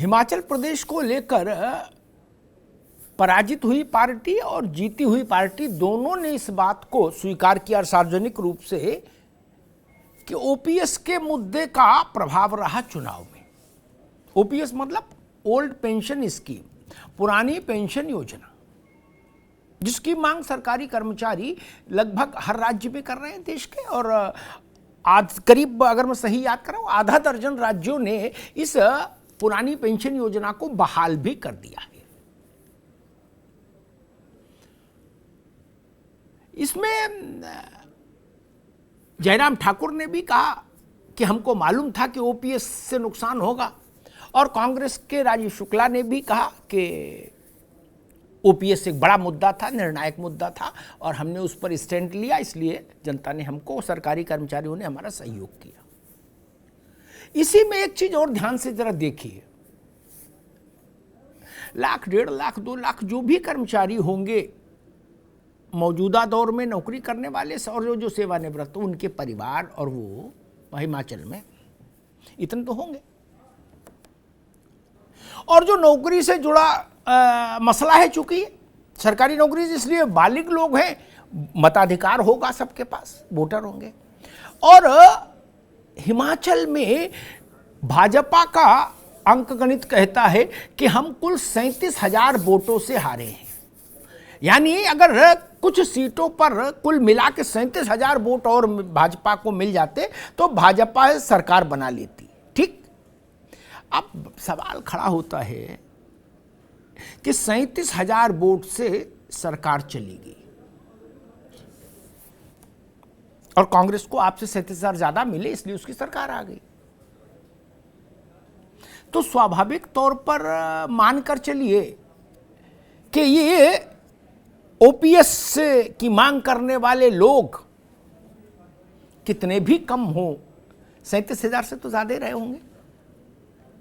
हिमाचल प्रदेश को लेकर पराजित हुई पार्टी और जीती हुई पार्टी दोनों ने इस बात को स्वीकार किया सार्वजनिक रूप से कि ओपीएस के मुद्दे का प्रभाव रहा चुनाव में। ओपीएस मतलब ओल्ड पेंशन स्कीम, पुरानी पेंशन योजना, जिसकी मांग सरकारी कर्मचारी लगभग हर राज्य में कर रहे हैं देश के, और आज करीब, अगर मैं सही याद कर रहा हूं, आधा दर्जन राज्यों ने इस पुरानी पेंशन योजना को बहाल भी कर दिया है। इसमें जयराम ठाकुर ने भी कहा कि हमको मालूम था कि ओपीएस से नुकसान होगा, और कांग्रेस के राजीव शुक्ला ने भी कहा कि ओपीएस एक बड़ा मुद्दा था, निर्णायक मुद्दा था, और हमने उस पर स्टैंड लिया, इसलिए जनता ने हमको, सरकारी कर्मचारियों ने हमारा सहयोग किया। इसी में एक चीज और ध्यान से जरा देखिए, लाख, 1.5 लाख, 2 लाख जो भी कर्मचारी होंगे मौजूदा दौर में नौकरी करने वाले और जो सेवानिवृत्त, उनके परिवार और वो हिमाचल में इतने तो होंगे। और जो नौकरी से जुड़ा मसला है, चूंकि सरकारी नौकरी, इसलिए बालिग लोग हैं, मताधिकार होगा सबके पास, वोटर होंगे। और हिमाचल में भाजपा का अंकगणित कहता है कि हम कुल 37,000 वोटों से हारे हैं। यानी अगर कुछ सीटों पर कुल मिला के 37,000 वोट और भाजपा को मिल जाते तो भाजपा सरकार बना लेती। ठीक, अब सवाल खड़ा होता है कि 37,000 वोट से सरकार चलेगी और कांग्रेस को आपसे 37,000 ज्यादा मिले, इसलिए उसकी सरकार आ गई। तो स्वाभाविक तौर पर मानकर चलिए कि ये ओपीएस की मांग करने वाले लोग कितने भी कम हो, 37,000 से तो ज्यादा रहे होंगे।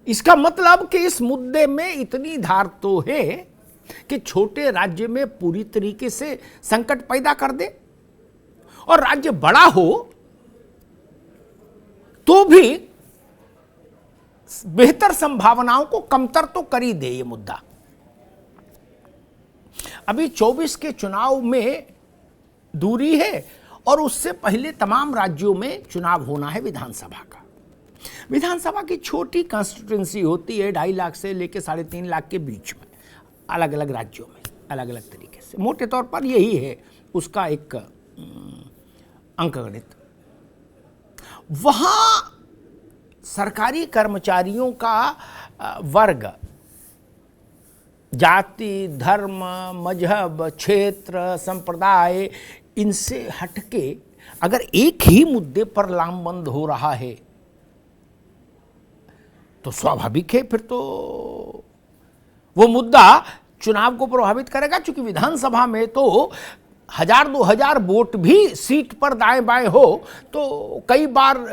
इसका मतलब कि इस मुद्दे में इतनी धार तो है कि छोटे राज्य में पूरी तरीके से संकट पैदा कर दे, और राज्य बड़ा हो तो भी बेहतर संभावनाओं को कमतर तो कर ही दे ये मुद्दा। अभी 24 के चुनाव में दूरी है, और उससे पहले तमाम राज्यों में चुनाव होना है विधानसभा का। विधानसभा की छोटी कॉन्स्टिट्यूएंसी होती है 2.5 लाख से लेकर 3.5 लाख के बीच में, अलग अलग राज्यों में अलग अलग तरीके से। मोटे तौर पर यही है उसका एक अंकगणित। वहां सरकारी कर्मचारियों का वर्ग, जाति, धर्म, मजहब, क्षेत्र, संप्रदाय, इनसे हटके अगर एक ही मुद्दे पर लामबंद हो रहा है तो स्वाभाविक है फिर तो वो मुद्दा चुनाव को प्रभावित करेगा। क्योंकि विधानसभा में तो 1,000-2,000 वोट भी सीट पर दाएं बाएं हो तो कई बार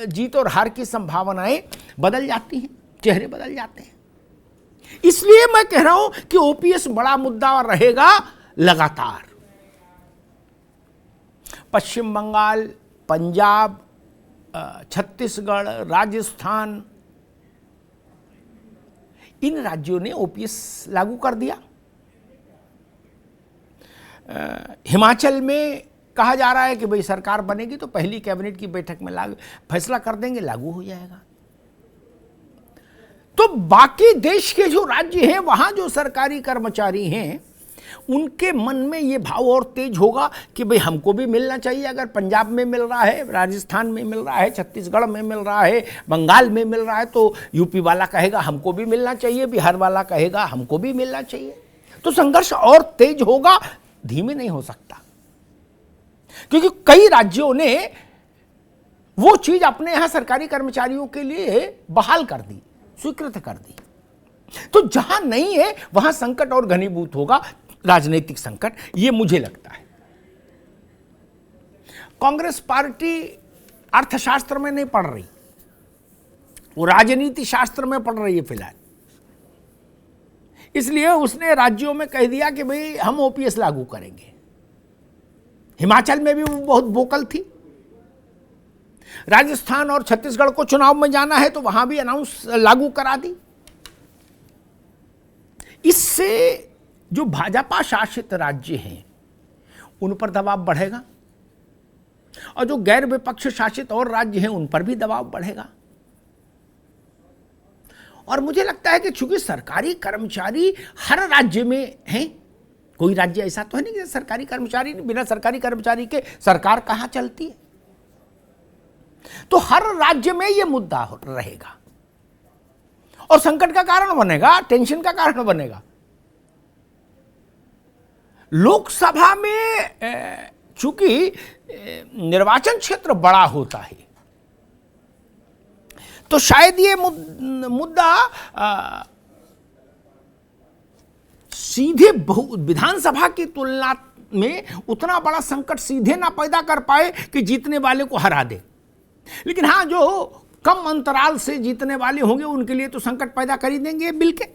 जीत और हार की संभावनाएं बदल जाती हैं, चेहरे बदल जाते हैं। इसलिए मैं कह रहा हूं कि ओपीएस बड़ा मुद्दा रहेगा लगातार। पश्चिम बंगाल, पंजाब, छत्तीसगढ़, राजस्थान, इन राज्यों ने ओपीएस लागू कर दिया। हिमाचल में कहा जा रहा है कि भाई सरकार बनेगी तो पहली कैबिनेट की बैठक में फैसला कर देंगे, लागू हो जाएगा। तो बाकी देश के जो राज्य हैं, वहां जो सरकारी कर्मचारी हैं, उनके मन में ये भाव और तेज होगा कि भाई हमको भी मिलना चाहिए। अगर पंजाब में मिल रहा है, राजस्थान में मिल रहा है, छत्तीसगढ़ में मिल रहा है, बंगाल में मिल रहा है, तो यूपी वाला कहेगा हमको भी मिलना चाहिए, बिहार वाला कहेगा हमको भी मिलना चाहिए। तो संघर्ष और तेज होगा, धीमे नहीं हो सकता। क्योंकि कई राज्यों ने वो चीज अपने यहां सरकारी कर्मचारियों के लिए बहाल कर दी, स्वीकृत कर दी। तो जहां नहीं है वहां संकट और घनीभूत होगा, राजनीतिक संकट, ये मुझे लगता है। कांग्रेस पार्टी अर्थशास्त्र में नहीं पढ़ रही, वो राजनीति शास्त्र में पढ़ रही है फिलहाल। इसलिए उसने राज्यों में कह दिया कि भाई हम ओपीएस लागू करेंगे। हिमाचल में भी वो बहुत वोकल थी। राजस्थान और छत्तीसगढ़ को चुनाव में जाना है तो वहां भी अनाउंस लागू करा दी। इससे जो भाजपा शासित राज्य हैं उन पर दबाव बढ़ेगा और जो गैर विपक्ष शासित और राज्य हैं उन पर भी दबाव बढ़ेगा। और मुझे लगता है कि चूंकि सरकारी कर्मचारी हर राज्य में हैं, कोई राज्य ऐसा तो है नहीं कि सरकारी कर्मचारी, बिना सरकारी कर्मचारी के सरकार कहां चलती है, तो हर राज्य में यह मुद्दा रहेगा और संकट का कारण बनेगा, टेंशन का कारण बनेगा। लोकसभा में चूंकि निर्वाचन क्षेत्र बड़ा होता है तो शायद ये मुद्दा सीधे विधानसभा की तुलना में उतना बड़ा संकट सीधे ना पैदा कर पाए कि जीतने वाले को हरा दे, लेकिन हाँ जो कम अंतराल से जीतने वाले होंगे उनके लिए तो संकट पैदा कर ही देंगे बिल के।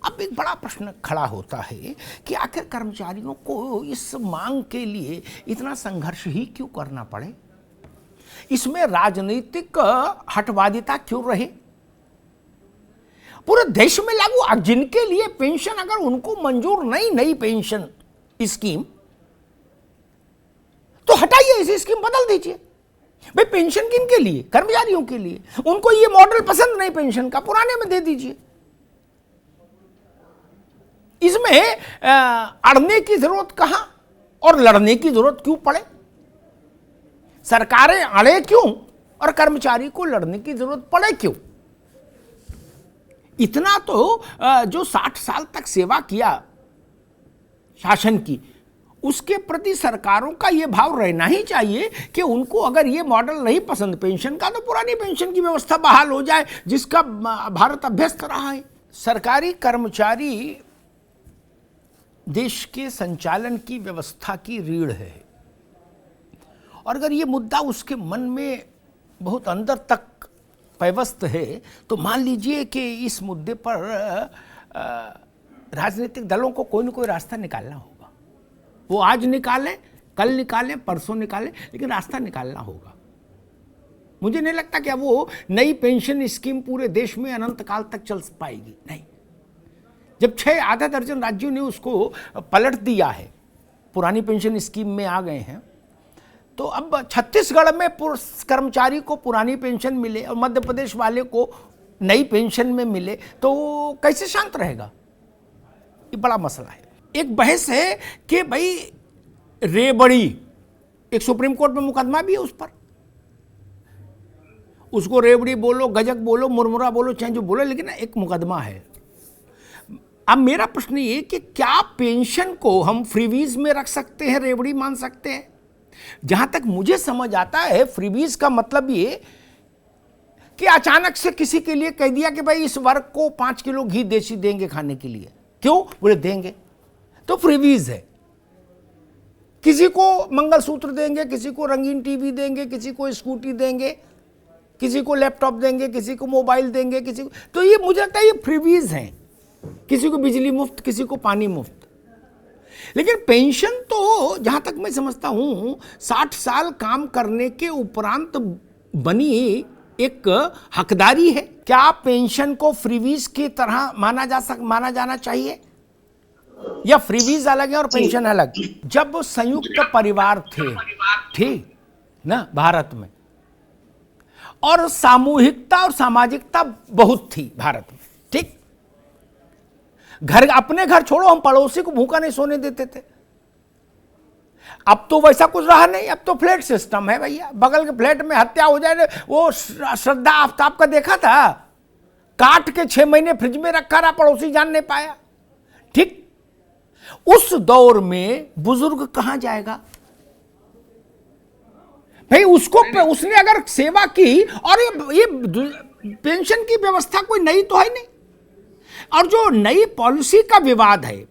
अब एक बड़ा प्रश्न खड़ा होता है कि आखिर कर्मचारियों को इस मांग के लिए इतना संघर्ष ही क्यों करना पड़े, इसमें राजनीतिक हटवादिता क्यों रहे। पूरे देश में लागू जिनके लिए पेंशन अगर उनको मंजूर नहीं, नई पेंशन स्कीम, तो हटाइए इसे, स्कीम बदल दीजिए। भाई पेंशन किनके लिए, कर्मचारियों के लिए, उनको ये मॉडल पसंद नहीं पेंशन का, पुराने में दे दीजिए। इसमें अड़ने की जरूरत कहां और लड़ने की जरूरत क्यों पड़े। सरकारें अड़े क्यों और कर्मचारी को लड़ने की जरूरत पड़े क्यों। इतना तो जो 60 साल तक सेवा किया शासन की, उसके प्रति सरकारों का यह भाव रहना ही चाहिए कि उनको अगर ये मॉडल नहीं पसंद पेंशन का तो पुरानी पेंशन की व्यवस्था बहाल हो जाए जिसका भारत अभ्यस्त रहा है। सरकारी कर्मचारी देश के संचालन की व्यवस्था की रीढ़ है और अगर ये मुद्दा उसके मन में बहुत अंदर तक पैवस्त है तो मान लीजिए कि इस मुद्दे पर राजनीतिक दलों को कोई न कोई रास्ता निकालना होगा। वो आज निकालें, कल निकालें, परसों निकालें, लेकिन रास्ता निकालना होगा। मुझे नहीं लगता कि अब वो नई पेंशन स्कीम पूरे देश में अनंत काल तक चल पाएगी, नहीं। जब 6 आधा दर्जन राज्यों ने उसको पलट दिया है, पुरानी पेंशन स्कीम में आ गए हैं, तो अब छत्तीसगढ़ में कर्मचारी को पुरानी पेंशन मिले और मध्य प्रदेश वाले को नई पेंशन में मिले तो कैसे शांत रहेगा, ये बड़ा मसला है। एक बहस है कि भाई रेबड़ी, एक सुप्रीम कोर्ट में मुकदमा भी है उस पर, उसको रेबड़ी बोलो, गजक बोलो, मुरमुरा बोलो, चाहे जो बोलो, लेकिन एक मुकदमा है। अब मेरा प्रश्न ये कि क्या पेंशन को हम फ्रीबीज में रख सकते हैं, रेबड़ी मान सकते हैं? जहां तक मुझे समझ आता है फ्रीबीज का मतलब ये कि अचानक से किसी के लिए कह दिया कि भाई इस वर्ग को 5 किलो घी देसी देंगे खाने के लिए, क्यों बोले देंगे, तो फ्रीबीज है। किसी को मंगलसूत्र देंगे, किसी को रंगीन टीवी देंगे, किसी को स्कूटी देंगे, किसी को लैपटॉप देंगे, किसी को मोबाइल देंगे, किसी को, तो ये मुझे लगता है ये फ्रीबीज हैं। किसी को बिजली मुफ्त, किसी को पानी मुफ्त। लेकिन पेंशन तो जहां तक मैं समझता हूं 60 साल काम करने के उपरांत बनी एक हकदारी है। क्या पेंशन को फ्रीबीज की तरह माना जाना चाहिए या फ्रीबीज अलग है और पेंशन अलग? जब संयुक्त परिवार थे, ठीक ना, भारत में, और सामूहिकता और सामाजिकता बहुत थी भारत में, ठीक, घर अपने घर छोड़ो, हम पड़ोसी को भूखा नहीं सोने देते थे। अब तो वैसा कुछ रहा नहीं, अब तो फ्लैट सिस्टम है भैया, बगल के फ्लैट में हत्या हो जाए। वो श्रद्धा आफ्ताब का देखा था, काट के 6 महीने फ्रिज में रखा रहा, पड़ोसी जान नहीं पाया, ठीक। उस दौर में बुजुर्ग कहां जाएगा भाई? उसने अगर सेवा की, और ये पेंशन की व्यवस्था कोई नई तो है नहीं, और जो नई पॉलिसी का विवाद है,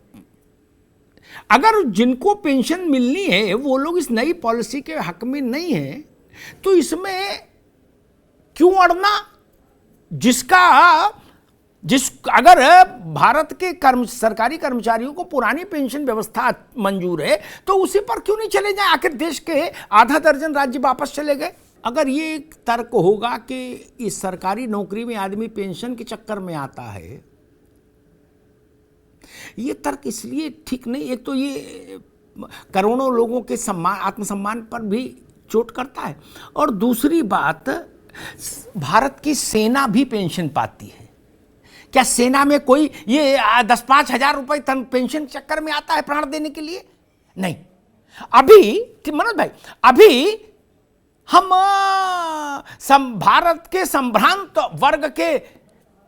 अगर जिनको पेंशन मिलनी है वो लोग इस नई पॉलिसी के हक में नहीं है तो इसमें क्यों अड़ना? अगर भारत के सरकारी कर्मचारियों को पुरानी पेंशन व्यवस्था मंजूर है तो उसी पर क्यों नहीं चले जाए? आखिर देश के आधा दर्जन राज्य वापस चले गए, अगर ये एक तर्क होगा कि इस सरकारी नौकरी में आदमी पेंशन के चक्कर में आता है, ये तर्क इसलिए ठीक नहीं, एक तो ये करोड़ों लोगों के सम्मान, आत्मसम्मान पर भी चोट करता है, और दूसरी बात, भारत की सेना भी पेंशन पाती है। क्या सेना में कोई ये 10-5 हजार रुपए तन पेंशन के चक्कर में आता है प्राण देने के लिए? नहीं। अभी मनोज भाई, अभी हम भारत के संभ्रांत वर्ग के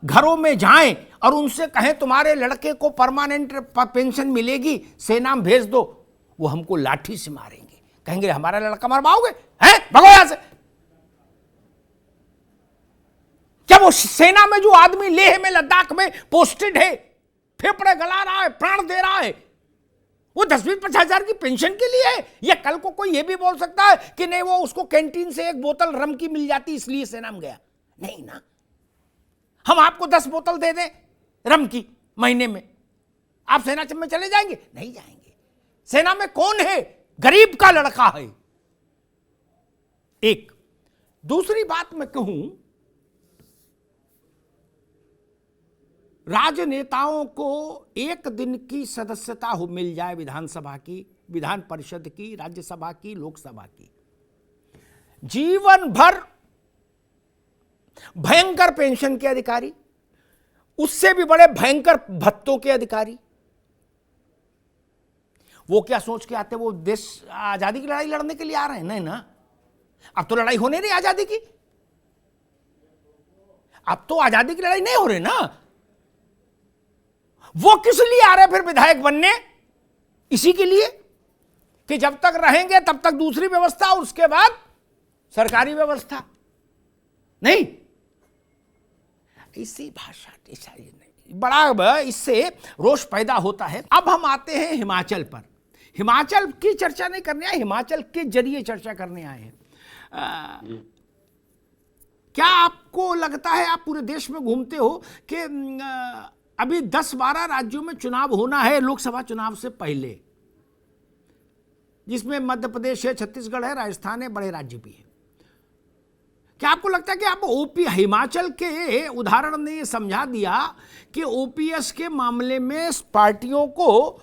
घरों में जाएं और उनसे कहें तुम्हारे लड़के को परमानेंट पेंशन मिलेगी, सेना में भेज दो, वो हमको लाठी से मारेंगे, कहेंगे हमारा लड़का मरवाओगे हैं, भगो यहां से। क्या वो सेना में जो आदमी लेह में, लद्दाख में पोस्टेड है, फेफड़े गला रहा है, प्राण दे रहा है, वो 10-20-50 हजार की पेंशन के लिए है? या कल को कोई ये भी बोल सकता है कि नहीं वो उसको कैंटीन से एक बोतल रम की मिल जाती इसलिए सेना में गया? नहीं ना। हम आपको 10 बोतल दे दें रम की महीने में, आप सेना में चले जाएंगे? नहीं जाएंगे। सेना में कौन है? गरीब का लड़का है। एक दूसरी बात मैं कहूं, राजनेताओं को एक दिन की सदस्यता हो मिल जाए विधानसभा की, विधान परिषद की, राज्यसभा की, लोकसभा की, जीवन भर भयंकर पेंशन के अधिकारी, उससे भी बड़े भयंकर भत्तों के अधिकारी। वो क्या सोच के आते? वो देश आजादी की लड़ाई लड़ने के लिए आ रहे हैं? नहीं ना। अब तो लड़ाई होने नहीं आजादी की, अब तो आजादी की लड़ाई नहीं हो रही ना। वो किस लिए आ रहे फिर विधायक बनने? इसी के लिए कि जब तक रहेंगे तब तक दूसरी व्यवस्था, उसके बाद सरकारी व्यवस्था। नहीं, इसी भाषा नहीं, बड़ा इससे रोष पैदा होता है। अब हम आते हैं हिमाचल पर। हिमाचल की चर्चा नहीं करने आए, हिमाचल के जरिए चर्चा करने आए हैं। क्या आपको लगता है, आप पूरे देश में घूमते हो, कि अभी 10-12 राज्यों में चुनाव होना है लोकसभा चुनाव से पहले, जिसमें मध्य प्रदेश है, छत्तीसगढ़ है, राजस्थान है, बड़े राज्य भी है। क्या आपको लगता है कि आप हिमाचल के उदाहरण ने यह समझा दिया कि ओपीएस के मामले में पार्टियों को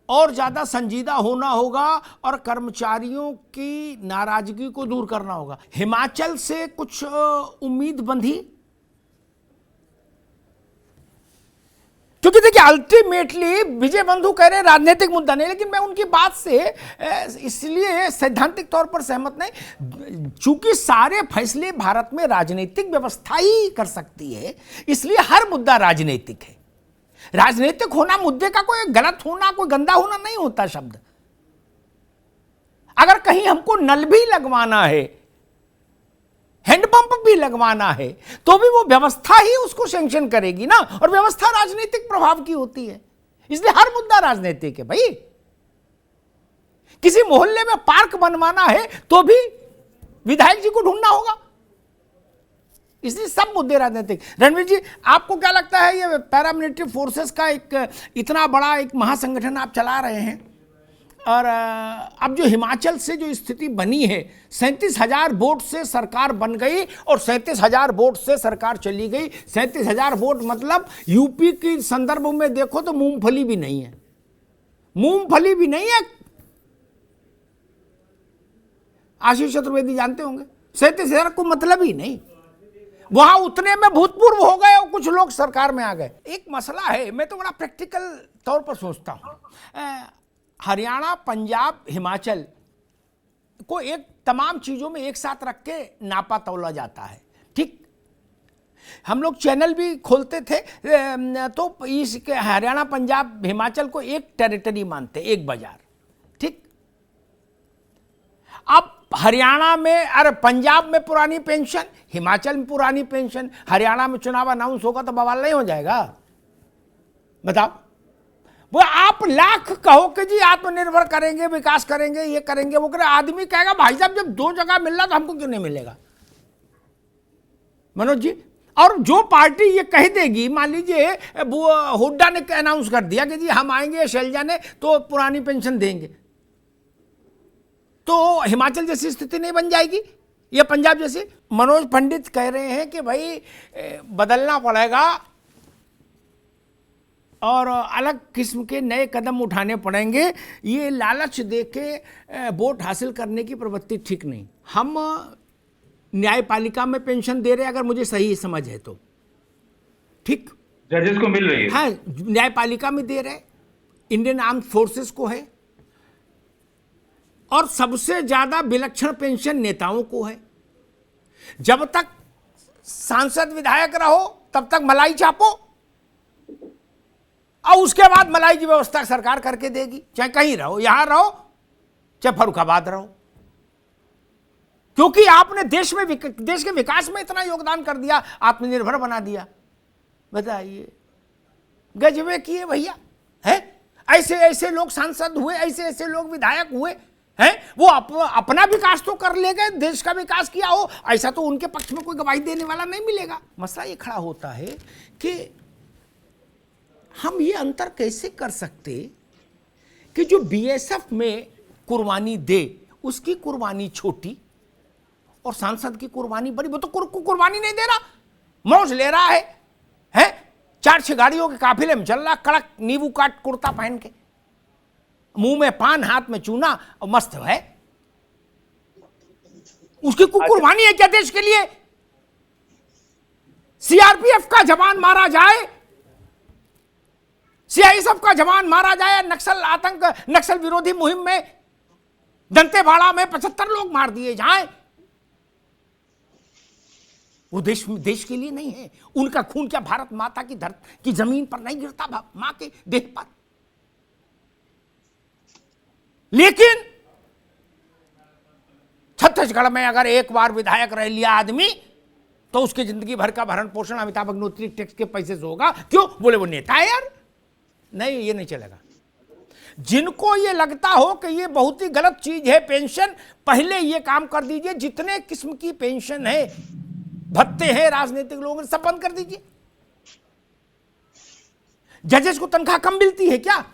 और ज्यादा संजीदा होना होगा और कर्मचारियों की नाराजगी को दूर करना होगा? हिमाचल से कुछ उम्मीद बंधी? क्योंकि देखिए अल्टीमेटली विजय बंधु कह रहे हैं राजनीतिक मुद्दा नहीं, लेकिन मैं उनकी बात से इसलिए सैद्धांतिक तौर पर सहमत नहीं, चूंकि सारे फैसले भारत में राजनीतिक व्यवस्था ही कर सकती है, इसलिए हर मुद्दा राजनीतिक है। राजनीतिक होना मुद्दे का कोई गलत होना, कोई गंदा होना नहीं होता शब्द। अगर कहीं हमको नल भी लगवाना है, हैंडपंप भी लगवाना है, तो भी वो व्यवस्था ही उसको सैंक्शन करेगी ना, और व्यवस्था राजनीतिक प्रभाव की होती है, इसलिए हर मुद्दा राजनीतिक है भाई। किसी मोहल्ले में पार्क बनवाना है तो भी विधायक जी को ढूंढना होगा, इसलिए सब मुद्दे राजनीतिक। रणवीर जी, आपको क्या लगता है, ये पैरामिलिट्री फोर्सेस का एक इतना बड़ा एक महासंगठन आप चला रहे हैं, और अब जो हिमाचल से जो स्थिति बनी है, 37,000 वोट से सरकार बन गई और 37,000 वोट से सरकार चली गई। 37,000 वोट मतलब यूपी के संदर्भ में देखो तो मूंगफली भी नहीं है, मूंगफली भी नहीं है। आशीष चतुर्वेदी जानते होंगे, 37,000 को मतलब ही नहीं। वहां उतने में भूतपूर्व हो गए और कुछ लोग सरकार में आ गए। एक मसला है, मैं तो बड़ा प्रैक्टिकल तौर पर सोचता हूं, हरियाणा, पंजाब, हिमाचल को एक तमाम चीज़ों में एक साथ रख के नापा तोला जाता है, ठीक। हम लोग चैनल भी खोलते थे तो इस हरियाणा, पंजाब, हिमाचल को एक टेरिटरी मानते, एक बाजार, ठीक। अब हरियाणा में, अरे पंजाब में पुरानी पेंशन, हिमाचल में पुरानी पेंशन, हरियाणा में चुनाव अनाउंस होगा तो बवाल नहीं हो जाएगा? बताओ। वो आप लाख कहो कि जी आत्मनिर्भर करेंगे, विकास करेंगे, ये करेंगे, वो करेंगे, आदमी कहेगा भाई साहब जब 2 जगह मिल रहा तो हमको क्यों नहीं मिलेगा? मनोज जी, और जो पार्टी ये कह देगी, मान लीजिए हुड्डा ने अनाउंस कर दिया कि जी हम आएंगे, शैलजा ने तो पुरानी पेंशन देंगे, तो हिमाचल जैसी स्थिति नहीं बन जाएगी? ये पंजाब जैसे मनोज पंडित कह रहे हैं कि भाई बदलना पड़ेगा और अलग किस्म के नए कदम उठाने पड़ेंगे, ये लालच देके वोट हासिल करने की प्रवृत्ति ठीक नहीं। हम न्यायपालिका में पेंशन दे रहे हैं, अगर मुझे सही समझ है तो ठीक, जजेस को मिल रही है। हाँ, न्यायपालिका में दे रहे, इंडियन आर्म फोर्सेस को है, और सबसे ज्यादा विलक्षण पेंशन नेताओं को है। जब तक सांसद विधायक रहो तब तक मलाई चापो, और उसके बाद मलाई की व्यवस्था सरकार करके देगी, चाहे कहीं रहो, यहां रहो चाहे फर्रुखाबाद रहो, क्योंकि आपने देश के विकास में इतना योगदान कर दिया, आत्मनिर्भर बना दिया। बताइए, गजबे किए भैया, है ऐसे ऐसे लोग सांसद हुए, ऐसे ऐसे लोग विधायक हुए हैं, वो अपना विकास तो कर ले गए, देश का विकास किया हो, ऐसा तो उनके पक्ष में कोई गवाही देने वाला नहीं मिलेगा। मसला ये खड़ा होता है कि हम ये अंतर कैसे कर सकते कि जो बीएसएफ में कुर्बानी दे उसकी कुर्बानी छोटी और सांसद की कुर्बानी बड़ी। वो तो कुर्बानी नहीं दे रहा, मौज ले रहा है 4-6 गाड़ियों के काफिले में चल रहा, कड़क नींबू काट कुर्ता पहन के, मुंह में पान हाथ में चूना, और मस्त है। उसकी कुर्बानी है क्या देश के लिए? सीआरपीएफ का जवान मारा जाए, सीआईएसएफ का जवान मारा जाए, नक्सल विरोधी मुहिम में दंतेवाड़ा में 75 लोग मार दिए जाएं, वो देश के लिए नहीं है। उनका खून क्या भारत माता की जमीन पर नहीं गिरता, मां के देह पर? लेकिन छत्तीसगढ़ में अगर एक बार विधायक रह लिया आदमी तो उसकी जिंदगी भर का भरण पोषण अमिताभ अग्निहोत्री टैक्स के पैसे से होगा। क्यों? बोले वो नेता है यार। नहीं, ये नहीं चलेगा। जिनको ये लगता हो कि ये बहुत ही गलत चीज है पेंशन, पहले ये काम कर दीजिए, जितने किस्म की पेंशन है, भत्ते हैं राजनीतिक लोगों ने, सब बंद कर दीजिए। जजेस को तनख्वाह कम मिलती है क्या?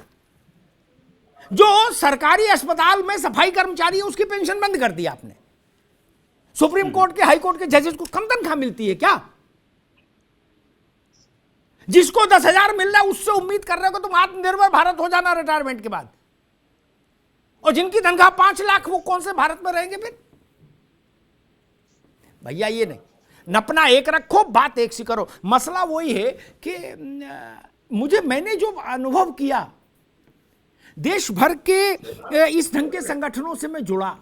जो सरकारी अस्पताल में सफाई कर्मचारी है उसकी पेंशन बंद कर दी आपने। सुप्रीम कोर्ट के, हाई कोर्ट के जजेस को कम तनख्वाह मिलती है क्या? जिसको 10,000 मिल रहा है उससे उम्मीद कर रहे हो तुम आत्मनिर्भर भारत हो जाना रिटायरमेंट के बाद, और जिनकी तनख्वाह 5 लाख वो कौन से भारत में रहेंगे फिर? भैया ये नहीं, नपना एक रखो, बात एक सी करो। मसला वही है कि मैंने जो अनुभव किया देश भर के इस ढंग के संगठनों से मैं जुड़ा,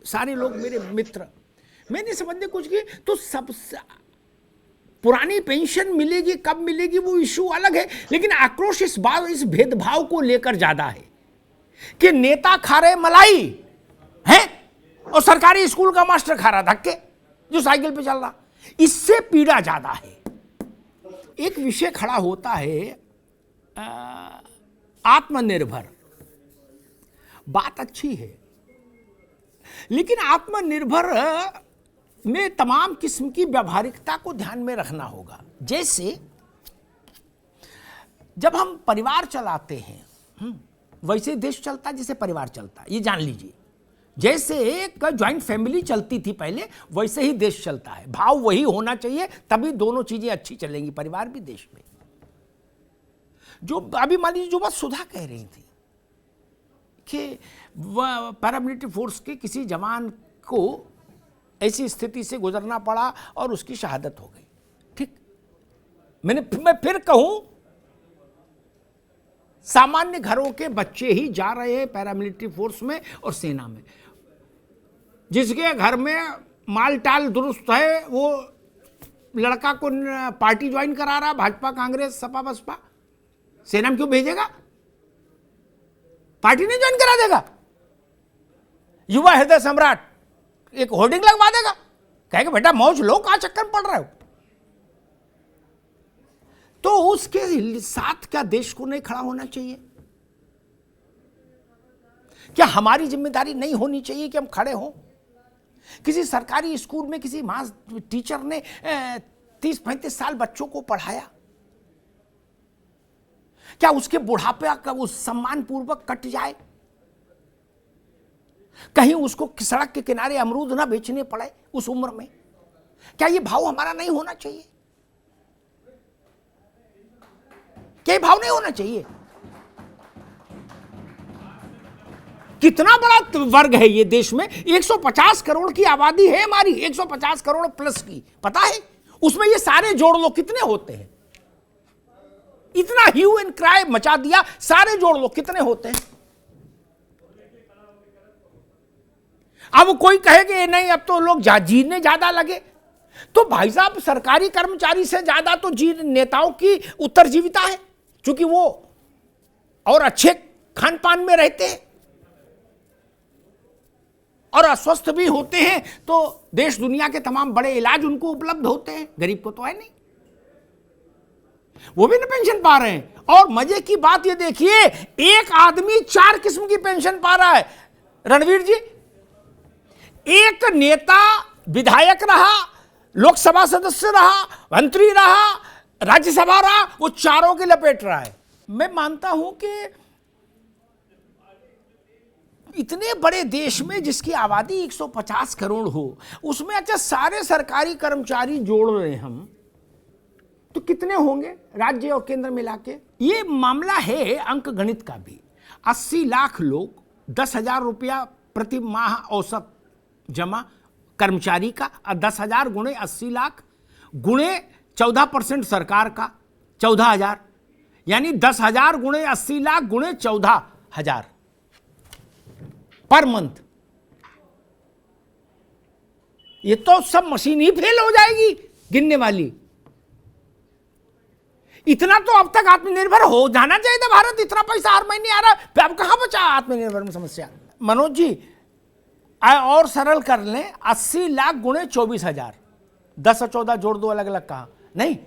सारे लोग मेरे मित्र, मैंने समझने कुछ की तो सबसे पुरानी पेंशन मिलेगी, कब मिलेगी वो इशू अलग है, लेकिन आक्रोश इस भेदभाव को लेकर ज्यादा है कि नेता खा रहे मलाई है और सरकारी स्कूल का मास्टर खा रहा धक्के जो साइकिल पे चल रहा, इससे पीड़ा ज्यादा है। एक विषय खड़ा होता है आत्मनिर्भर, बात अच्छी है, लेकिन आत्मनिर्भर में तमाम किस्म की व्यावहारिकता को ध्यान में रखना होगा। जैसे जब हम परिवार चलाते हैं वैसे देश चलता है, जैसे परिवार चलता है, ये जान लीजिए। जैसे एक जॉइंट फैमिली चलती थी पहले, वैसे ही देश चलता है। भाव वही होना चाहिए, तभी दोनों चीजें अच्छी चलेंगी, परिवार भी देश में। जो अभी मान लीजिए जो बात सुधा कह रही थी कि पैरामिलिट्री फोर्स के किसी जवान को ऐसी स्थिति से गुजरना पड़ा और उसकी शहादत हो गई, ठीक। मैं फिर कहूं, सामान्य घरों के बच्चे ही जा रहे हैं पैरामिलिट्री फोर्स में और सेना में। जिसके घर में माल टाल दुरुस्त है वो लड़का को पार्टी ज्वाइन करा रहा, भाजपा, कांग्रेस, सपा, बसपा, सेना में क्यों भेजेगा? पार्टी नहीं ज्वाइन करा देगा? युवा हृदय सम्राट एक होर्डिंग लगवा देगा, कहेगा बेटा मौज लो, कहां चक्कर में पड़ रहे हो? तो उसके साथ क्या देश को नहीं खड़ा होना चाहिए? क्या हमारी जिम्मेदारी नहीं होनी चाहिए कि हम खड़े हों? किसी सरकारी स्कूल में किसी मास टीचर ने 30-35 साल बच्चों को पढ़ाया, क्या उसके बुढ़ापे का वो सम्मान पूर्वक कट जाए? कहीं उसको सड़क के किनारे अमरूद ना बेचने पड़े उस उम्र में। क्या ये भाव हमारा नहीं होना चाहिए? क्या भाव नहीं होना चाहिए? कितना बड़ा वर्ग है ये देश में, 150 करोड़ की आबादी है हमारी, 150 करोड़ प्लस की, पता है? उसमें ये सारे जोड़ लो कितने होते हैं? इतना ह्यू एंड क्राई मचा दिया, सारे जोड़ लो कितने होते हैं? अब कोई कहेगा नहीं अब तो लोग जीने ज्यादा लगे, तो भाई साहब सरकारी कर्मचारी से ज्यादा तो नेताओं की उत्तरजीविता है, क्योंकि वो और अच्छे खान पान में रहते हैं और अस्वस्थ भी होते हैं, तो देश दुनिया के तमाम बड़े इलाज उनको उपलब्ध होते हैं, गरीब को तो है नहीं, वो भी ना पेंशन पा रहे हैं। और मजे की बात ये देखिए, एक आदमी 4 किस्म की पेंशन पा रहा है। रणवीर जी, एक नेता विधायक रहा, लोकसभा सदस्य रहा, मंत्री रहा, राज्यसभा रहा, वो चारों की लपेट रहा है। मैं मानता हूं कि इतने बड़े देश में जिसकी आबादी 150 करोड़ हो, उसमें अच्छा सारे सरकारी कर्मचारी जोड़ रहे हैं हम, तो कितने होंगे राज्य और केंद्र मिला के? ये मामला है अंक गणित का भी। 80 लाख लोग, 10,000 रुपया प्रति माह औसत जमा कर्मचारी का, 10,000 गुणे 80 लाख गुणे 14% सरकार का 14,000, यानी 10,000 गुणे 80 लाख गुणे 14,000 पर मंथ। ये तो सब मशीन ही फेल हो जाएगी गिनने वाली। इतना तो अब तक आत्मनिर्भर हो जाना चाहिए था भारत, इतना पैसा हर महीने आ रहा है, अब कहां बचा आत्मनिर्भर में समस्या? मनोज जी और सरल कर लें, 80 लाख गुणे 24,000, 10 और 14 जोड़ दो, अलग अलग कहा नहीं,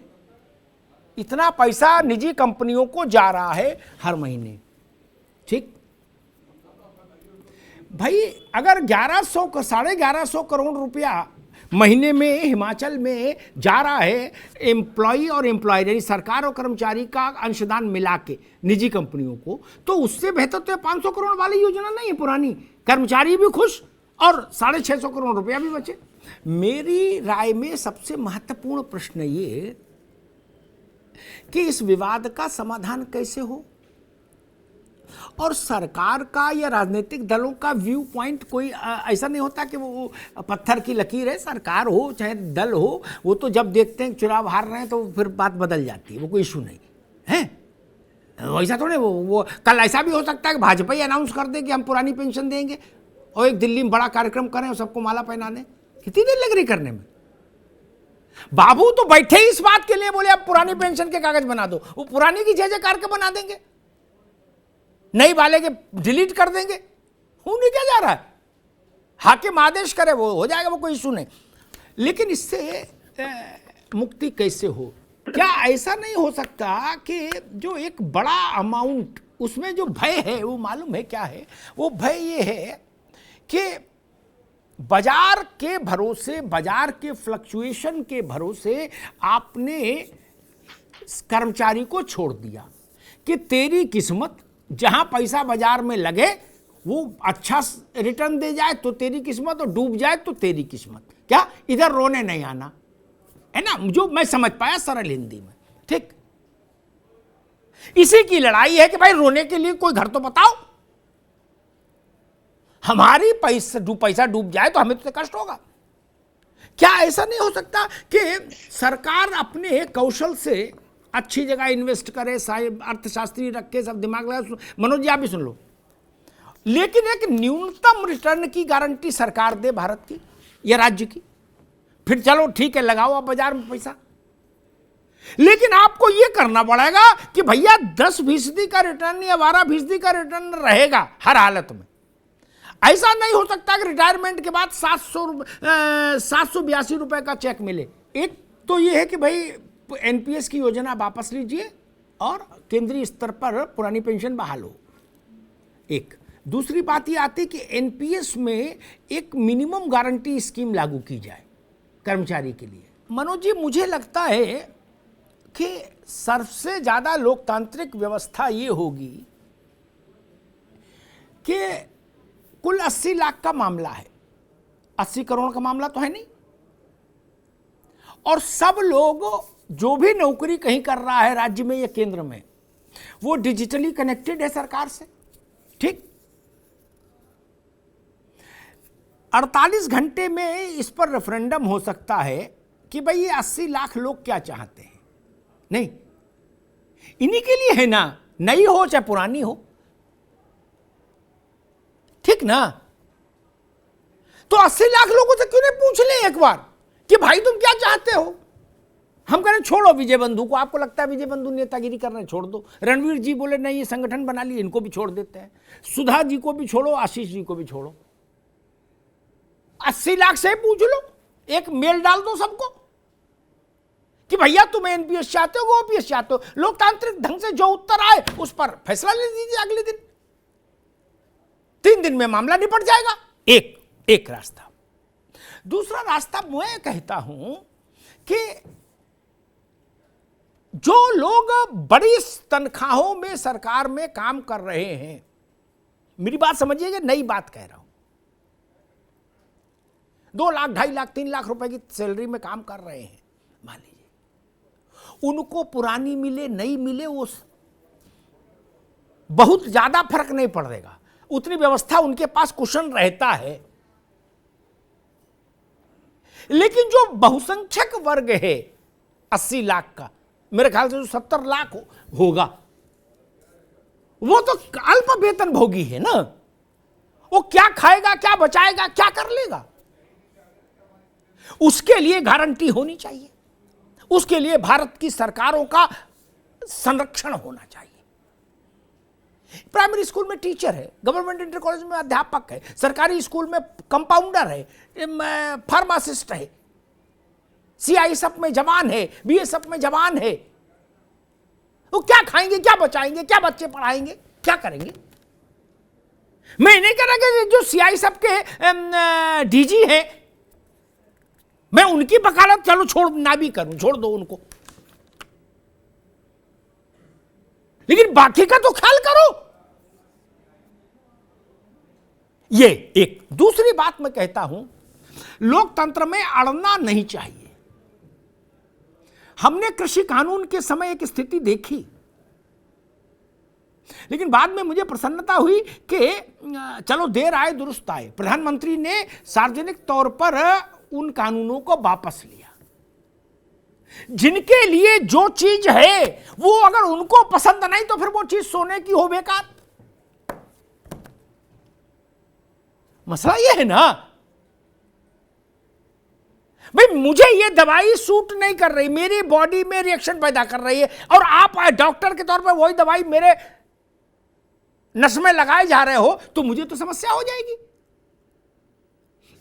इतना पैसा निजी कंपनियों को जा रहा है हर महीने। ठीक भाई, अगर 1100 का 1150 करोड़ रुपया महीने में हिमाचल में जा रहा है एम्प्लॉई और एम्प्लॉयर, यानी सरकार और कर्मचारी का अंशदान मिला के निजी कंपनियों को, तो उससे बेहतर तो 500 करोड़ वाली योजना नहीं है पुरानी, कर्मचारी भी खुश और 650 करोड़ रुपया भी बचे। मेरी राय में सबसे महत्वपूर्ण प्रश्न ये कि इस विवाद का समाधान कैसे हो, और सरकार का या राजनीतिक दलों का व्यू पॉइंट कोई ऐसा नहीं होता कि वो पत्थर की लकीर है, सरकार हो चाहे दल हो, वो तो जब देखते हैं चुनाव हार रहे हैं तो फिर बात बदल जाती है, वो कोई इशू नहीं है। वैसा थोड़े वो कल ऐसा भी हो सकता है कि भाजपा ही अनाउंस कर दे कि हम पुरानी पेंशन देंगे और एक दिल्ली में बड़ा कार्यक्रम करें और सबको माला पहनाने। कितनी देर लग रही करने में? बाबू तो बैठे ही इस बात के लिए, बोले अब पुरानी पेंशन के कागज बना दो, वो पुरानी की जय जयकार के बना देंगे, नई वाले के डिलीट कर देंगे, उन्हें क्या जा रहा है? हाकिम आदेश करे वो हो जाएगा, वो कोई इशू नहीं। लेकिन इससे मुक्ति कैसे हो? क्या ऐसा नहीं हो सकता कि जो एक बड़ा अमाउंट उसमें जो भय है, वो मालूम है क्या है? वो भय ये है कि बाजार के भरोसे, बाजार के फ्लक्चुएशन के भरोसे आपने कर्मचारी को छोड़ दिया कि तेरी किस्मत, जहां पैसा बाजार में लगे वो अच्छा रिटर्न दे जाए तो तेरी किस्मत, और डूब जाए तो तेरी किस्मत। क्या इधर रोने नहीं आना है ना, जो मैं समझ पाया सरल हिंदी में। ठीक, इसी की लड़ाई है कि भाई रोने के लिए कोई घर तो बताओ, हमारी पैसा डूब जाए तो हमें तो कष्ट होगा। क्या ऐसा नहीं हो सकता कि सरकार अपने कौशल से अच्छी जगह इन्वेस्ट करे, अर्थशास्त्री रखे, सब दिमाग लगा? मनोज जी आप भी सुन लो, लेकिन एक न्यूनतम रिटर्न की गारंटी सरकार दे भारत की या राज्य की, फिर चलो ठीक है लगाओ आप बाजार में पैसा। लेकिन आपको यह करना पड़ेगा कि भैया 10% का रिटर्न या 12% का रिटर्न रहेगा हर हालत में। ऐसा नहीं हो सकता कि रिटायरमेंट के बाद 782 रुपए का चेक मिले। एक तो यह है कि भाई एनपीएस की योजना वापस लीजिए और केंद्रीय स्तर पर पुरानी पेंशन बहाल हो। एक दूसरी बात यह आती है कि एनपीएस में एक मिनिमम गारंटी स्कीम लागू की जाए कर्मचारी के लिए। मनोज जी, मुझे लगता है कि सबसे ज्यादा लोकतांत्रिक व्यवस्था ये होगी कि कुल 80 लाख का मामला है, 80 करोड़ का मामला तो है नहीं। और सब लोग जो भी नौकरी कहीं कर रहा है राज्य में या केंद्र में, वो डिजिटली कनेक्टेड है सरकार से, ठीक। 48 घंटे में इस पर रेफरेंडम हो सकता है कि भाई ये 80 लाख लोग क्या चाहते हैं। नहीं, इन्हीं के लिए है ना, नई हो चाहे पुरानी हो, ठीक ना। तो 80 लाख लोगों से क्यों नहीं पूछ ले एक बार कि भाई तुम क्या चाहते हो। हम कह रहे छोड़ो विजय बंधु को, आपको लगता है विजय बंधु नेतागिरी कर रहे हैं, छोड़ दो। रणवीर जी बोले नहीं ये संगठन बना लिए, इनको भी छोड़ देते हैं। सुधा जी को भी छोड़ो, आशीष जी को भी छोड़ो। 80 लाख से पूछ लो, एक मेल डाल दो सबको कि भैया तुम एनपीएस चाहते हो, ओपीएस चाहते हो। लोकतांत्रिक ढंग से जो उत्तर आए उस पर फैसला ले दीजिए अगले दिन, 3 दिन में मामला निपट जाएगा। एक रास्ता। दूसरा रास्ता मैं कहता हूं कि जो लोग बड़ी तनख्वाहों में सरकार में काम कर रहे हैं, मेरी बात समझिएगा, नई बात कह रहा हूं, 2 लाख 2.5 लाख 3 लाख रुपए की सैलरी में काम कर रहे हैं, मान लीजिए, उनको पुरानी मिले नई मिले, वो बहुत ज्यादा फर्क नहीं पड़ेगा, उतनी व्यवस्था उनके पास कुशन रहता है। लेकिन जो बहुसंख्यक वर्ग है 80 लाख का, मेरे ख्याल से जो 70 लाख होगा, वो तो अल्प वेतन भोगी है ना। वो क्या खाएगा, क्या बचाएगा, क्या कर लेगा, उसके लिए गारंटी होनी चाहिए, उसके लिए भारत की सरकारों का संरक्षण होना चाहिए। प्राइमरी स्कूल में टीचर है, गवर्नमेंट इंटर कॉलेज में अध्यापक है, सरकारी स्कूल में कंपाउंडर है, फार्मासिस्ट है, सीआईएसएफ में जवान है, बीएसएफ में जवान है। वो क्या खाएंगे, क्या बचाएंगे, क्या बच्चे पढ़ाएंगे, क्या करेंगे। मैं नहीं कह रहा कि जो सीआईएसएफ के डीजी हैं, मैं उनकी वकालत चलो छोड़ ना भी करूं, छोड़ दो उनको, लेकिन बाकी का तो ख्याल करो। ये एक। दूसरी बात मैं कहता हूं, लोकतंत्र में अड़ना नहीं चाहिए। हमने कृषि कानून के समय एक स्थिति देखी, लेकिन बाद में मुझे प्रसन्नता हुई कि चलो देर आए दुरुस्त आए, प्रधानमंत्री ने सार्वजनिक तौर पर उन कानूनों को वापस लिया। जिनके लिए जो चीज है वो अगर उनको पसंद नहीं तो फिर वो चीज सोने की हो बेकार। मसला ये है ना भाई, मुझे ये दवाई सूट नहीं कर रही, मेरी बॉडी में रिएक्शन पैदा कर रही है, और आप डॉक्टर के तौर पर वही दवाई मेरे नस में लगाए जा रहे हो, तो मुझे तो समस्या हो जाएगी।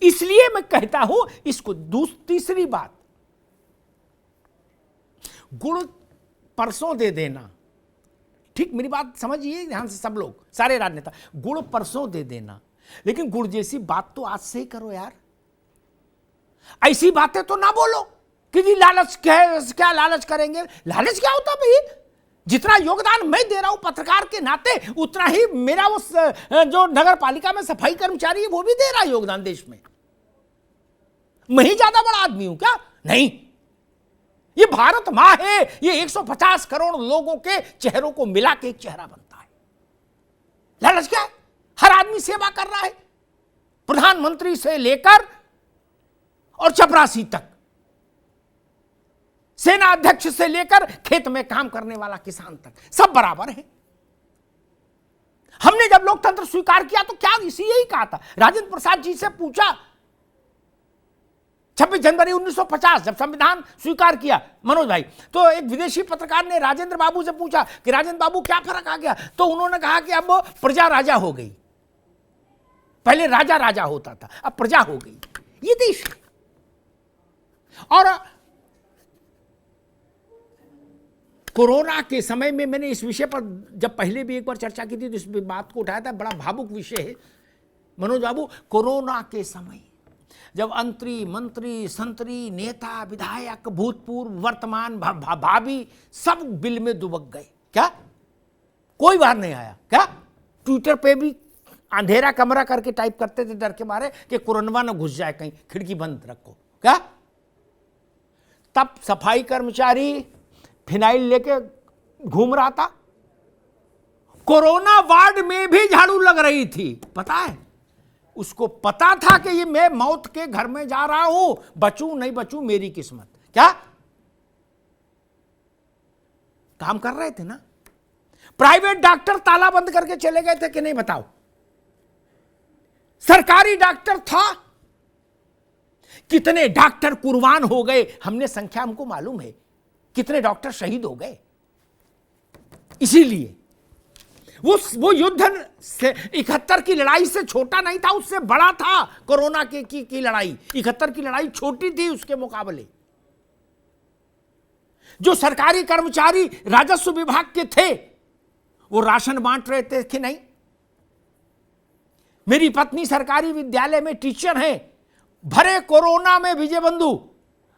इसलिए मैं कहता हूं इसको। तीसरी बात, गुड़ परसों दे देना, ठीक, मेरी बात समझिए ध्यान से सब लोग, सारे राजनेता, गुड़ परसों दे देना, लेकिन गुड़ जैसी बात तो आज से ही करो यार। ऐसी बातें तो ना बोलो कि जी लालच क्या लालच करेंगे। लालच क्या होता भाई, जितना योगदान मैं दे रहा हूं पत्रकार के नाते, उतना ही मेरा उस जो नगर पालिका में सफाई कर्मचारी है वो भी दे रहा है योगदान देश में। मैं ही ज्यादा बड़ा आदमी हूं क्या? नहीं, ये भारत मां है, ये 150 करोड़ लोगों के चेहरों को मिला के एक चेहरा बनता है। लालच क्या है? हर आदमी सेवा कर रहा है, प्रधानमंत्री से लेकर और चपरासी तक, सेना अध्यक्ष से लेकर खेत में काम करने वाला किसान तक, सब बराबर है। हमने जब लोकतंत्र स्वीकार किया तो क्या इसी यही कहा था। राजेंद्र प्रसाद जी से पूछा 26 जनवरी 1950 जब संविधान स्वीकार किया मनोज भाई, तो एक विदेशी पत्रकार ने राजेंद्र बाबू से पूछा कि राजेंद्र बाबू क्या फर्क आ गया, तो उन्होंने कहा कि अब प्रजा राजा हो गई, पहले राजा राजा होता था, अब प्रजा हो गई। ये देश है। और कोरोना के समय में मैंने इस विषय पर जब पहले भी एक बार चर्चा की थी तो इस बात को उठाया था, बड़ा भावुक विषय है मनोज बाबू। कोरोना के समय जब मंत्री संतरी नेता विधायक भूतपूर्व वर्तमान भावी सब बिल में दुबक गए, क्या कोई बाहर नहीं आया? क्या ट्विटर पे भी अंधेरा कमरा करके टाइप करते थे डर के मारे कि कोरोना न घुस जाए कहीं, खिड़की बंद रखो। क्या? तब सफाई कर्मचारी फिनाइल लेके घूम रहा था, कोरोना वार्ड में भी झाड़ू लग रही थी। पता है, उसको पता था कि ये मैं मौत के घर में जा रहा हूं, बचूं नहीं बचूं मेरी किस्मत। क्या काम कर रहे थे ना। प्राइवेट डॉक्टर ताला बंद करके चले गए थे कि नहीं बताओ? सरकारी डॉक्टर था। कितने डॉक्टर कुर्बान हो गए, हमने संख्या हमको मालूम है, कितने डॉक्टर शहीद हो गए। इसीलिए वो युद्ध से 71 की लड़ाई से छोटा नहीं था, उससे बड़ा था कोरोना की लड़ाई। 71 की लड़ाई छोटी थी उसके मुकाबले। जो सरकारी कर्मचारी राजस्व विभाग के थे वो राशन बांट रहे थे कि नहीं? मेरी पत्नी सरकारी विद्यालय में टीचर है, भरे कोरोना में विजय बंधु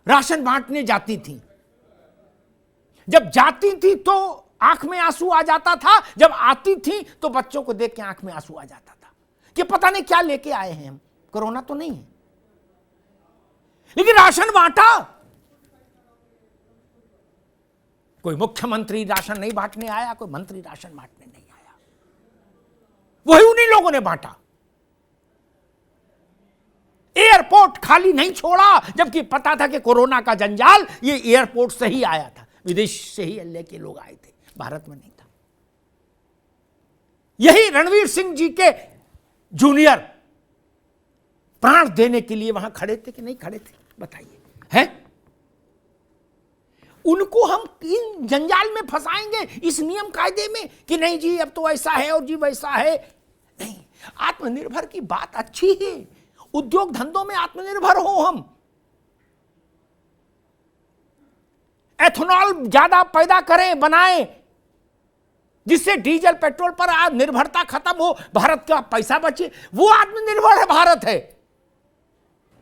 राशन बांटने जाती थी। जब जाती थी तो आंख में आंसू आ जाता था, जब आती थी तो बच्चों को देख के आंख में आंसू आ जाता था कि पता नहीं क्या लेके आए हैं हम, कोरोना तो नहीं है, लेकिन राशन बांटा। कोई मुख्यमंत्री राशन नहीं बांटने आया, कोई मंत्री राशन बांटने नहीं आया, वही उन्हीं लोगों ने बांटा। एयरपोर्ट खाली नहीं छोड़ा, जबकि पता था कि कोरोना का जंजाल ये एयरपोर्ट से ही आया था, विदेश से ही अल्लाह के लोग आए थे, भारत में नहीं था। यही रणवीर सिंह जी के जूनियर प्राण देने के लिए वहां खड़े थे कि नहीं खड़े थे? बताइए। है उनको हम इन जंजाल में फंसाएंगे इस नियम कायदे में कि नहीं जी अब तो ऐसा है और जी वैसा है? नहीं, आत्मनिर्भर की बात अच्छी है, उद्योग धंधों में आत्मनिर्भर हो हम, एथेनॉल ज्यादा पैदा करें, बनाएं, जिससे डीजल पेट्रोल पर आज निर्भरता खत्म हो, भारत का पैसा बचे, वो आत्मनिर्भर है भारत है।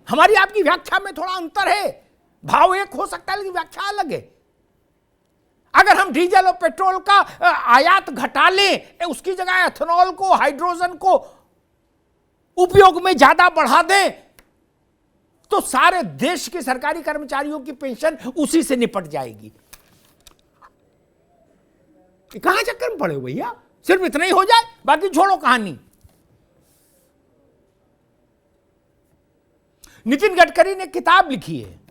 हमारी आपकी व्याख्या में थोड़ा अंतर है, भाव एक हो सकता है लेकिन व्याख्या अलग है। अगर हम डीजल और पेट्रोल का आयात घटा लें, उसकी जगह एथेनॉल को, हाइड्रोजन को उपयोग में ज्यादा बढ़ा दें, तो सारे देश के सरकारी कर्मचारियों की पेंशन उसी से निपट जाएगी। कहां चक्कर में पड़े हो भैया? सिर्फ इतना ही हो जाए, बाकी छोड़ो कहानी। नितिन गडकरी ने किताब लिखी है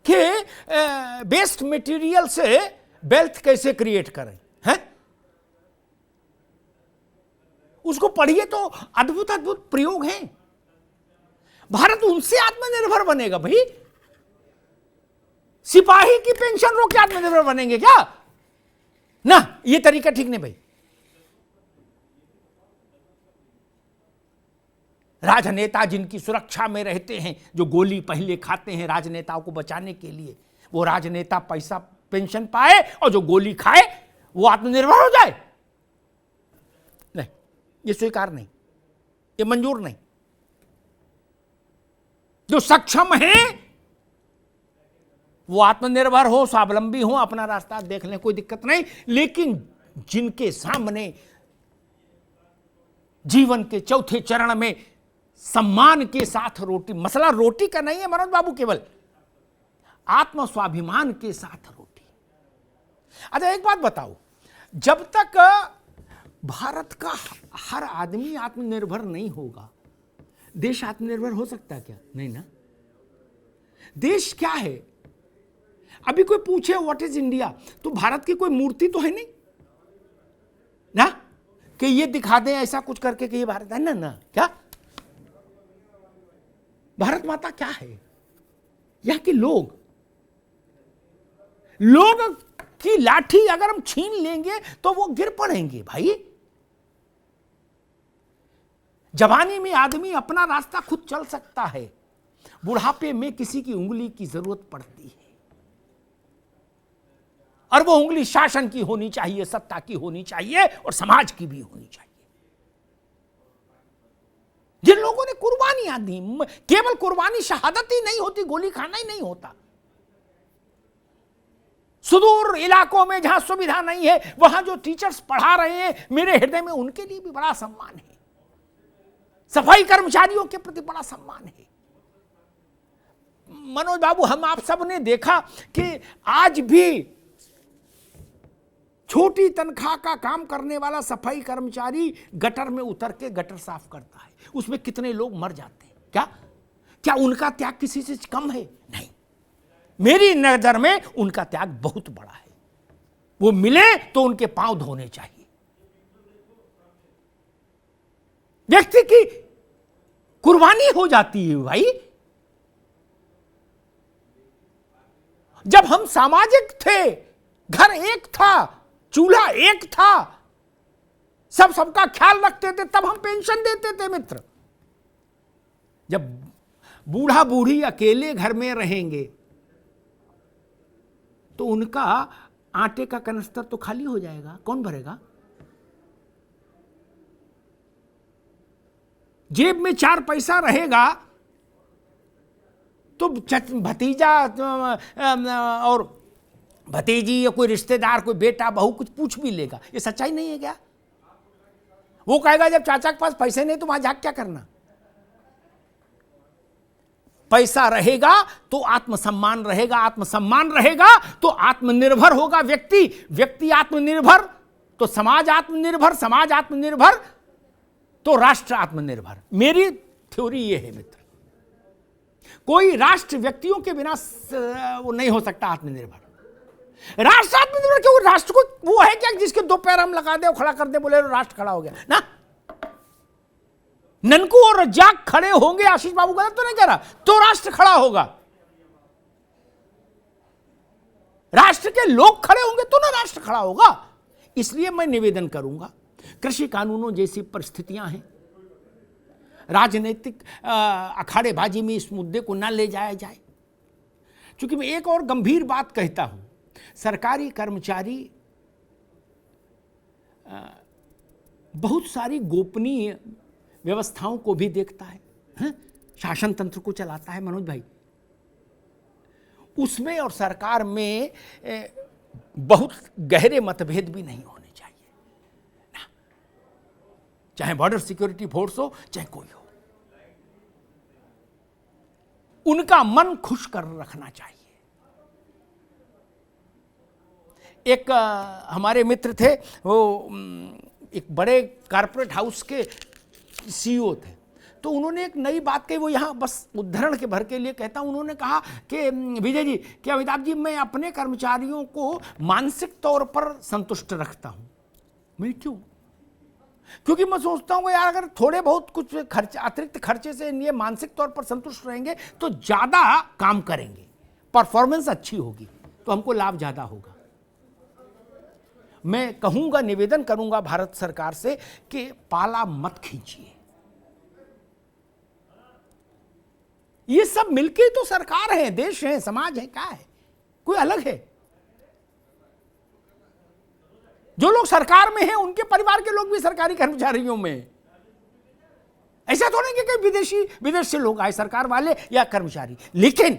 कि वेस्ट मटेरियल से वेल्थ कैसे क्रिएट करें, हैं? उसको पढ़िए तो अद्भुत अद्भुत प्रयोग हैं। भारत उनसे आत्मनिर्भर बनेगा भाई। सिपाही की पेंशन रोक के आत्मनिर्भर बनेंगे क्या? ना, ये तरीका ठीक नहीं भाई। राजनेता जिनकी सुरक्षा में रहते हैं, जो गोली पहले खाते हैं राजनेताओं को बचाने के लिए, वो राजनेता पैसा पेंशन पाए और जो गोली खाए वो आत्मनिर्भर हो जाए? नहीं, ये स्वीकार नहीं, ये मंजूर नहीं। जो सक्षम है वो आत्मनिर्भर हो, स्वावलंबी हो, अपना रास्ता देख लें, कोई दिक्कत नहीं। लेकिन जिनके सामने जीवन के चौथे चरण में सम्मान के साथ रोटी, मसला रोटी का नहीं है मनोज बाबू, केवल आत्म स्वाभिमान के साथ रोटी। अच्छा एक बात बताओ, जब तक भारत का हर आदमी आत्मनिर्भर नहीं होगा, देश आत्मनिर्भर हो सकता है क्या? नहीं ना। देश क्या है? अभी कोई पूछे व्हाट इज इंडिया, तो भारत की कोई मूर्ति तो है नहीं ना कि ये दिखा दें ऐसा कुछ करके कि ये भारत है ना। ना, क्या भारत माता क्या है? यहां के लोग की लाठी अगर हम छीन लेंगे तो वो गिर पड़ेंगे भाई। जवानी में आदमी अपना रास्ता खुद चल सकता है, बुढ़ापे में किसी की उंगली की जरूरत पड़ती है, और वो उंगली शासन की होनी चाहिए, सत्ता की होनी चाहिए और समाज की भी होनी चाहिए। जिन लोगों ने कुर्बानियां दी, केवल कुर्बानी शहादत ही नहीं होती, गोली खाना ही नहीं होता, सुदूर इलाकों में जहां सुविधा नहीं है, वहां जो टीचर्स पढ़ा रहे हैं, मेरे हृदय में उनके लिए भी बड़ा सम्मान है। सफाई कर्मचारियों के प्रति बड़ा सम्मान है। मनोज बाबू, हम आप सब ने देखा कि आज भी छोटी तनख्वाह का काम करने वाला सफाई कर्मचारी गटर में उतर के गटर साफ करता है, उसमें कितने लोग मर जाते हैं। क्या उनका त्याग किसी से कम है? नहीं, मेरी नजर में उनका त्याग बहुत बड़ा है। वो मिले तो उनके पांव धोने चाहिए। व्यक्ति की कुर्बानी हो जाती है भाई। जब हम सामाजिक थे, घर एक था, चूल्हा एक था, सबका ख्याल रखते थे, तब हम पेंशन देते थे मित्र। जब बूढ़ा बूढ़ी अकेले घर में रहेंगे तो उनका आटे का कनस्तर तो खाली हो जाएगा, कौन भरेगा? जेब में 4 पैसा रहेगा तो भतीजा और भतीजी या कोई रिश्तेदार, कोई बेटा बहू कुछ पूछ भी लेगा। ये सच्चाई नहीं है क्या? वो कहेगा जब चाचा के पास पैसे नहीं तो वहां जाके क्या करना? पैसा रहेगा तो आत्मसम्मान रहेगा, आत्मसम्मान रहेगा तो आत्मनिर्भर होगा व्यक्ति, व्यक्ति आत्मनिर्भर तो समाज आत्मनिर्भर, समाज आत्मनिर्भर तो राष्ट्र आत्मनिर्भर। मेरी थ्योरी ये है मित्र, कोई राष्ट्र व्यक्तियों के बिना वो नहीं हो सकता आत्मनिर्भर। राष्ट्र आत्मनिर्भर क्यों? राष्ट्र को वो है क्या जिसके 2 पैर हम लगा दे और खड़ा कर दे, बोले राष्ट्र खड़ा हो गया ना? ननकू और रज्जाक खड़े होंगे, आशीष बाबू गलत तो नहीं कह रहा, तो राष्ट्र खड़ा होगा। राष्ट्र के लोग खड़े होंगे तो ना राष्ट्र खड़ा होगा। इसलिए मैं निवेदन करूंगा, कृषि कानूनों जैसी परिस्थितियां हैं, राजनीतिक अखाड़ेबाजी में इस मुद्दे को ना ले जाया जाए। क्योंकि मैं एक और गंभीर बात कहता हूं, सरकारी कर्मचारी बहुत सारी गोपनीय व्यवस्थाओं को भी देखता है, शासन तंत्र को चलाता है मनोज भाई। उसमें और सरकार में बहुत गहरे मतभेद भी नहीं होने चाहिए ना, चाहे बॉर्डर सिक्योरिटी फोर्स हो चाहे कोई हो, उनका मन खुश कर रखना चाहिए। एक हमारे मित्र थे, वो एक बड़े कारपोरेट हाउस के सीईओ थे, तो उन्होंने एक नई बात कही, वो यहाँ बस उदाहरण के भर के लिए कहता हूँ। उन्होंने कहा कि विजय जी, क्या अमिताभ जी, मैं अपने कर्मचारियों को मानसिक तौर पर संतुष्ट रखता हूँ। मैं क्यों? क्योंकि मैं सोचता हूँ यार, अगर थोड़े बहुत कुछ खर्च, अतिरिक्त खर्चे से ये मानसिक तौर पर संतुष्ट रहेंगे तो ज़्यादा काम करेंगे, परफॉर्मेंस अच्छी होगी, तो हमको लाभ ज़्यादा होगा। मैं कहूँगा, निवेदन करूँगा भारत सरकार से कि पाला मत खींचिए। ये सब मिलके तो सरकार है, देश है, समाज है, क्या है, कोई अलग है? जो लोग सरकार में हैं उनके परिवार के लोग भी सरकारी कर्मचारियों में। ऐसा तो नहीं कि विदेश से लोग आए, सरकार वाले या कर्मचारी। लेकिन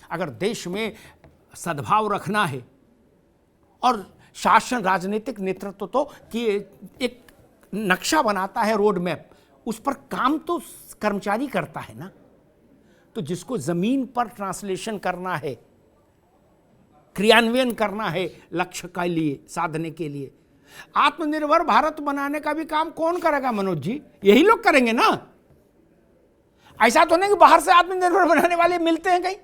अगर देश में सद्भाव रखना है और शासन, राजनीतिक नेतृत्व तो कि एक नक्शा बनाता है, रोड मैप, उस पर काम तो कर्मचारी करता है ना। तो जिसको जमीन पर ट्रांसलेशन करना है, क्रियान्वयन करना है लक्ष्य के लिए, साधने के लिए, आत्मनिर्भर भारत बनाने का भी काम कौन करेगा मनोज जी? यही लोग करेंगे ना। ऐसा तो नहीं कि बाहर से आत्मनिर्भर बनाने वाले मिलते हैं कहीं।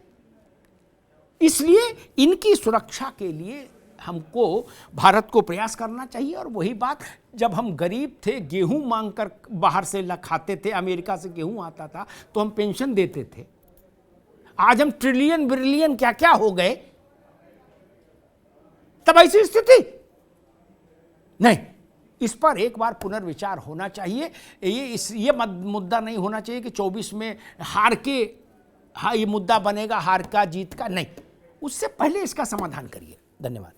इसलिए इनकी सुरक्षा के लिए हमको भारत को प्रयास करना चाहिए। और वही बात, जब हम गरीब थे, गेहूं मांगकर बाहर से खाते थे, अमेरिका से गेहूं आता था तो हम पेंशन देते थे। आज हम ट्रिलियन बिलियन क्या क्या हो गए, तब ऐसी स्थिति नहीं। इस पर एक बार पुनर्विचार होना चाहिए। ये मुद्दा नहीं होना चाहिए कि 24 में हार के ये मुद्दा बनेगा, हार का जीत का, नहीं। उससे पहले इसका समाधान करिए। धन्यवाद।